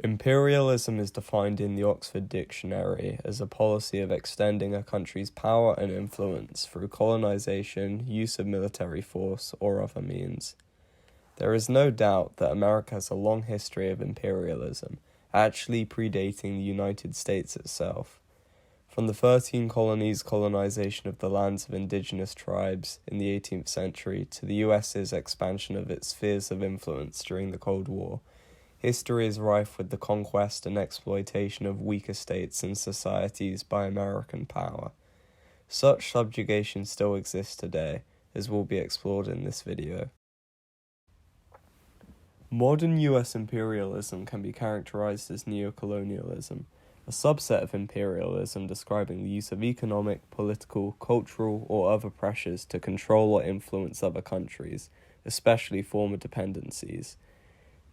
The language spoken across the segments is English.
Imperialism is defined in the Oxford Dictionary as a policy of extending a country's power and influence through colonization, use of military force, or other means. There is no doubt that America has a long history of imperialism, actually predating the United States itself. From the 13 colonies' colonization of the lands of indigenous tribes in the 18th century to the US's expansion of its spheres of influence during the Cold War, history is rife with the conquest and exploitation of weaker states and societies by American power. Such subjugation still exists today, as will be explored in this video. Modern US imperialism can be characterized as neocolonialism, a subset of imperialism describing the use of economic, political, cultural, or other pressures to control or influence other countries, especially former dependencies.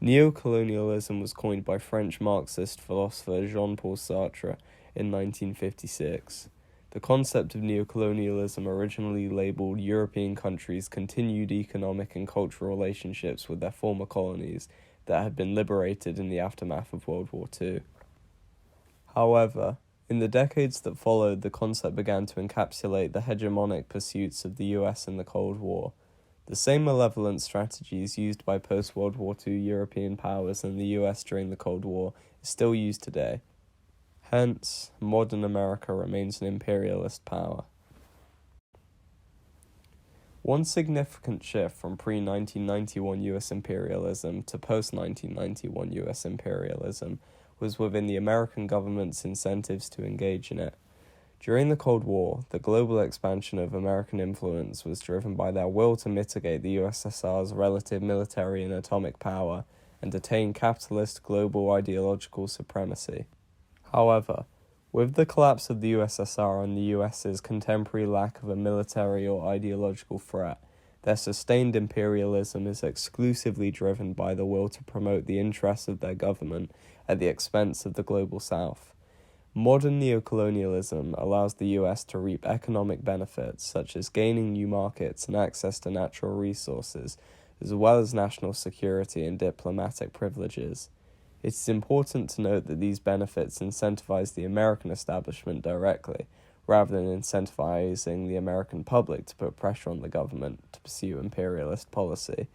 Neocolonialism was coined by French Marxist philosopher Jean-Paul Sartre in 1956. The concept of neocolonialism originally labeled European countries' continued economic and cultural relationships with their former colonies that had been liberated in the aftermath of World War II. However, in the decades that followed, the concept began to encapsulate the hegemonic pursuits of the US in the Cold War. The same malevolent strategies used by post-World War II European powers in the US during the Cold War is still used today. Hence, modern America remains an imperialist power. One significant shift from pre-1991 US imperialism to post-1991 US imperialism was within the American government's incentives to engage in it. During the Cold War, the global expansion of American influence was driven by their will to mitigate the USSR's relative military and atomic power and attain capitalist global ideological supremacy. However, with the collapse of the USSR and the US's contemporary lack of a military or ideological threat, their sustained imperialism is exclusively driven by the will to promote the interests of their government at the expense of the global South. Modern neocolonialism allows the US to reap economic benefits such as gaining new markets and access to natural resources, as well as national security and diplomatic privileges. It is important to note that these benefits incentivize the American establishment directly, rather than incentivizing the American public to put pressure on the government to pursue imperialist policy.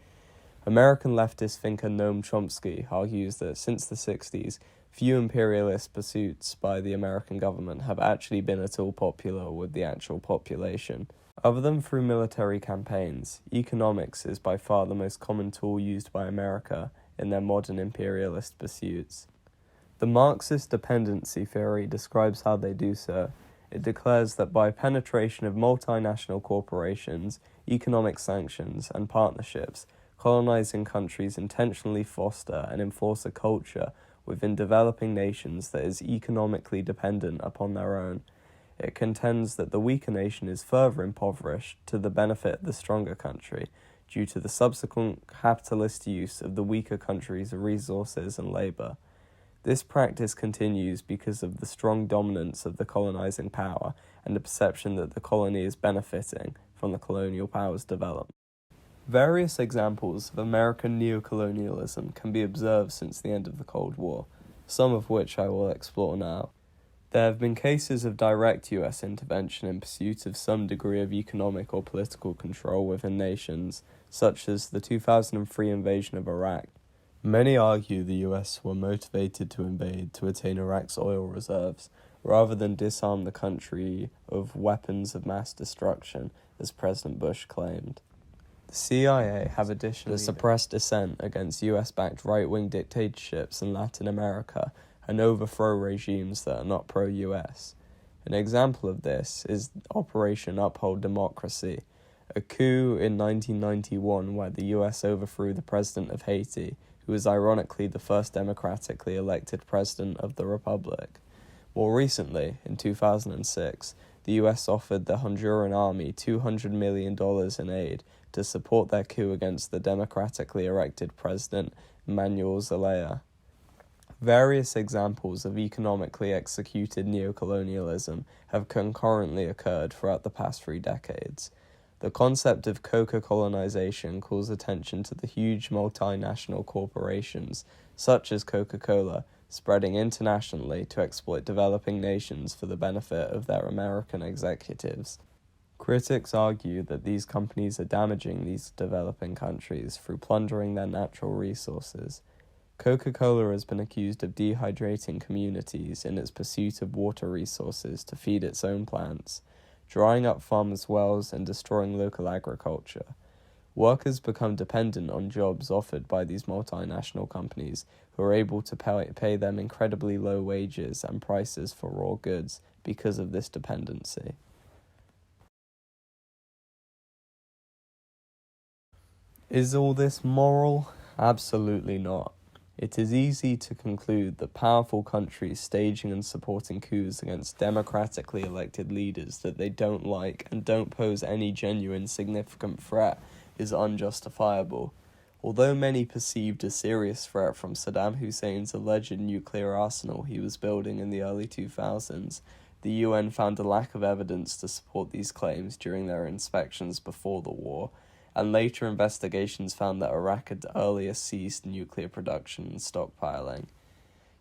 American leftist thinker Noam Chomsky argues that since the 60s, few imperialist pursuits by the American government have actually been at all popular with the actual population. Other than through military campaigns, economics is by far the most common tool used by America in their modern imperialist pursuits. The Marxist dependency theory describes how they do so. It declares that by penetration of multinational corporations, economic sanctions, and partnerships, colonizing countries intentionally foster and enforce a culture within developing nations that is economically dependent upon their own. It contends that the weaker nation is further impoverished to the benefit of the stronger country due to the subsequent capitalist use of the weaker country's resources and labor. This practice continues because of the strong dominance of the colonizing power and the perception that the colony is benefiting from the colonial power's development. Various examples of American neocolonialism can be observed since the end of the Cold War, some of which I will explore now. There have been cases of direct US intervention in pursuit of some degree of economic or political control within nations, such as the 2003 invasion of Iraq. Many argue the US were motivated to invade to attain Iraq's oil reserves, rather than disarm the country of weapons of mass destruction, as President Bush claimed. The CIA have additionally suppressed dissent against US-backed right-wing dictatorships in Latin America and overthrow regimes that are not pro-US. An example of this is Operation Uphold Democracy, a coup in 1991 where the US overthrew the president of Haiti, who was ironically the first democratically elected president of the republic. More recently, in 2006, the US offered the Honduran army $200 million in aid to support their coup against the democratically elected president Manuel Zelaya. Various examples of economically executed neocolonialism have concurrently occurred throughout the past 3 decades. The concept of coca colonization calls attention to the huge multinational corporations, such as Coca-Cola, spreading internationally to exploit developing nations for the benefit of their American executives. Critics argue that these companies are damaging these developing countries through plundering their natural resources. Coca-Cola has been accused of dehydrating communities in its pursuit of water resources to feed its own plants, drying up farmers' wells and destroying local agriculture. Workers become dependent on jobs offered by these multinational companies who are able to pay them incredibly low wages and prices for raw goods because of this dependency. Is all this moral? Absolutely not. It is easy to conclude that powerful countries staging and supporting coups against democratically elected leaders that they don't like and don't pose any genuine significant threat is unjustifiable. Although many perceived a serious threat from Saddam Hussein's alleged nuclear arsenal he was building in the early 2000s, the UN found a lack of evidence to support these claims during their inspections before the war, and later investigations found that Iraq had earlier ceased nuclear production and stockpiling.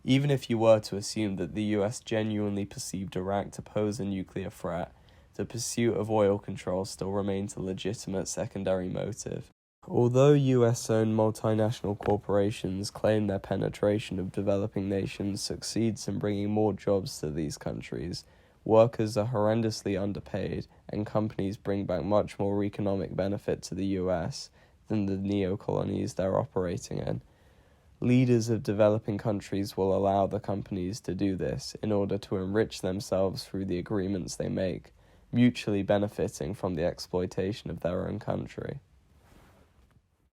Even if you were to assume that the US genuinely perceived Iraq to pose a nuclear threat, the pursuit of oil control still remains a legitimate secondary motive. Although US-owned multinational corporations claim their penetration of developing nations succeeds in bringing more jobs to these countries, workers are horrendously underpaid, and companies bring back much more economic benefit to the US than the neo-colonies they're operating in. Leaders of developing countries will allow the companies to do this in order to enrich themselves through the agreements they make, mutually benefiting from the exploitation of their own country.